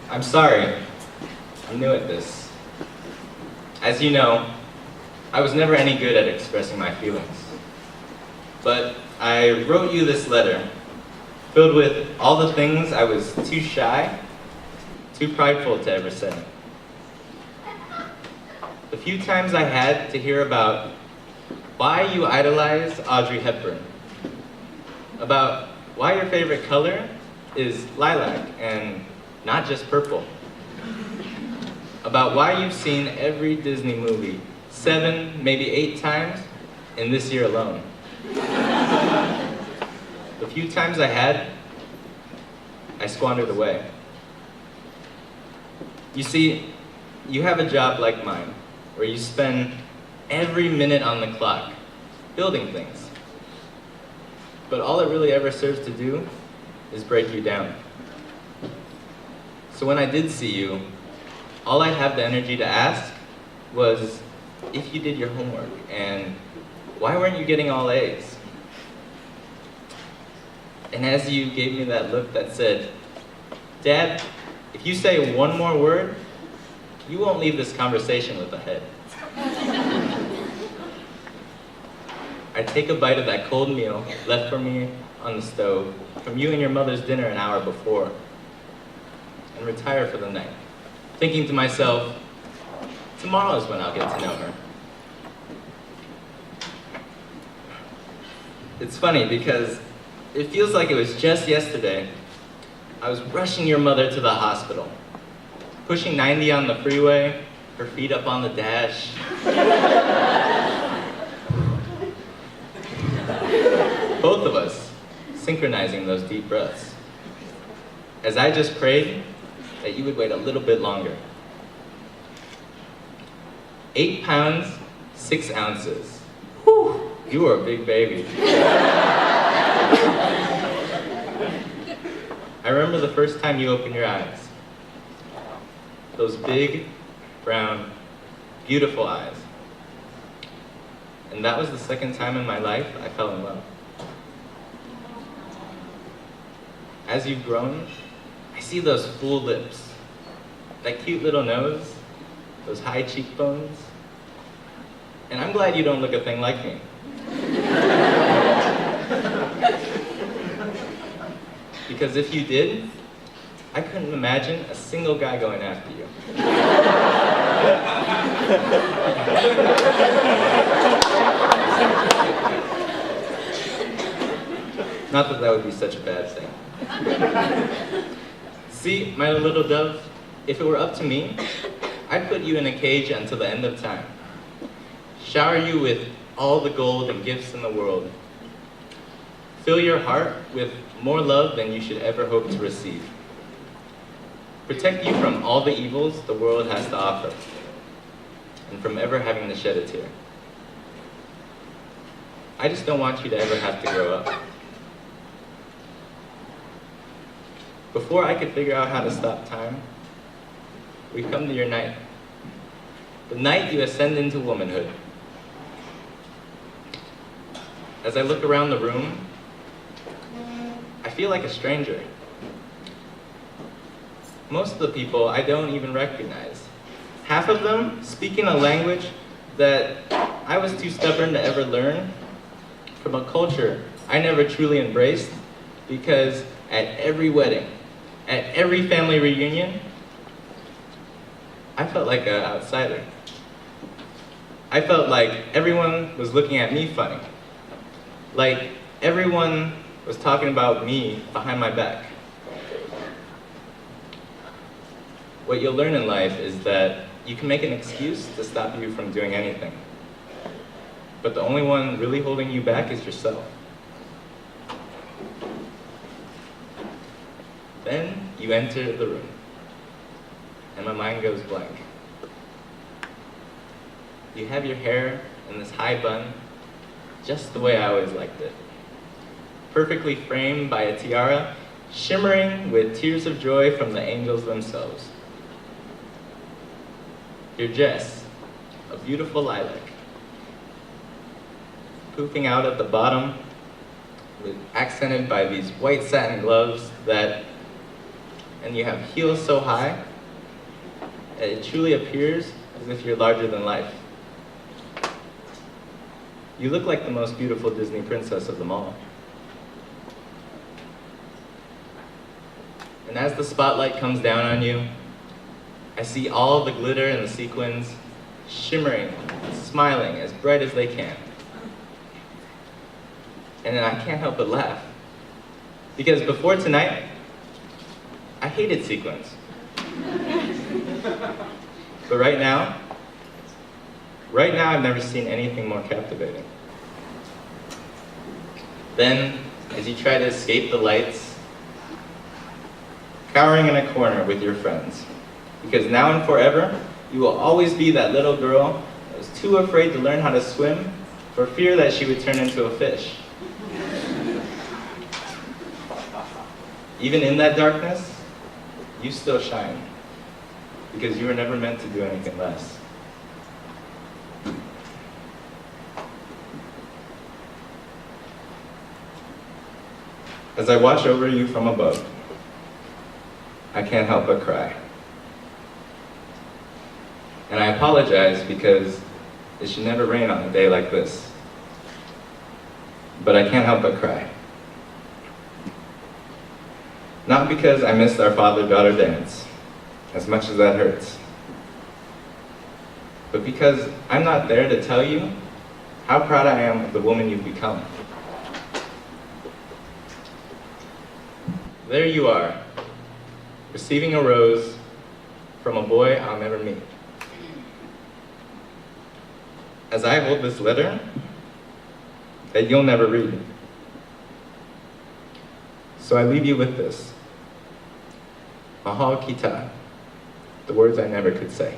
I'm sorry. I'm new at this. As you know, I was never any good at expressing my feelings. But I wrote you this letter, filled with all the things I was too shy, too prideful to ever say. The few times I had to hear about why you idolize Audrey Hepburn, about why your favorite color is lilac and not just purple, about why you've seen every Disney movie 7, maybe 8 times in this year alone. The few times I had, I squandered away. You see, you have a job like mine, where you spend every minute on the clock building things. But all it really ever serves to do is break you down. So when I did see you, all I'd have the energy to ask was if you did your homework and why weren't you getting all A's? And as you gave me that look that said, Dad, if you say one more word, you won't leave this conversation with a head. I'd take a bite of that cold meal left for me on the stove from you and your mother's dinner an hour before and retire for the night, thinking to myself, tomorrow is when I'll get to know her. It's funny because it feels like it was just yesterday I was rushing your mother to the hospital, pushing 90 on the freeway, her feet up on the dash. Both of us synchronizing those deep breaths, as I just prayed that you would wait a little bit longer. 8 pounds, 6 ounces. Whew, you were a big baby. I remember the first time you opened your eyes. Those big, brown, beautiful eyes. And that was the second time in my life I fell in love. As you've grown, I see those full lips, that cute little nose, those high cheekbones. And I'm glad you don't look a thing like me. Because if you did, I couldn't imagine a single guy going after you. Not that that would be such a bad thing. See, my little dove, if it were up to me, I'd put you in a cage until the end of time. Shower you with all the gold and gifts in the world. Fill your heart with more love than you should ever hope to receive. Protect you from all the evils the world has to offer, and from ever having to shed a tear. I just don't want you to ever have to grow up. Before I could figure out how to stop time, we come to your night. The night you ascend into womanhood. As I look around the room, I feel like a stranger. Most of the people I don't even recognize. Half of them speaking a language that I was too stubborn to ever learn, from a culture I never truly embraced, because at every wedding, at every family reunion, I felt like an outsider. I felt like everyone was looking at me funny. Like everyone was talking about me behind my back. What you'll learn in life is that you can make an excuse to stop you from doing anything. But the only one really holding you back is yourself. Then you enter the room, and my mind goes blank. You have your hair in this high bun, just the way I always liked it. Perfectly framed by a tiara, shimmering with tears of joy from the angels themselves. Your dress, a beautiful lilac, poofing out at the bottom, accented by these white satin gloves and you have heels so high, that it truly appears as if you're larger than life. You look like the most beautiful Disney princess of them all. And as the spotlight comes down on you, I see all the glitter and the sequins shimmering, smiling as bright as they can. And then I can't help but laugh. Because before tonight, I hated sequins. But right now I've never seen anything more captivating. Then, as you try to escape the lights, cowering in a corner with your friends, because now and forever, you will always be that little girl that was too afraid to learn how to swim for fear that she would turn into a fish. Even in that darkness, you still shine, because you were never meant to do anything less. As I watch over you from above, I can't help but cry. And I apologize because it should never rain on a day like this. But I can't help but cry. Not because I missed our father-daughter dance, as much as that hurts, but because I'm not there to tell you how proud I am of the woman you've become. There you are, receiving a rose from a boy I'll never meet. As I hold this letter that you'll never read. So I leave you with this. Mahal kita, the words I never could say.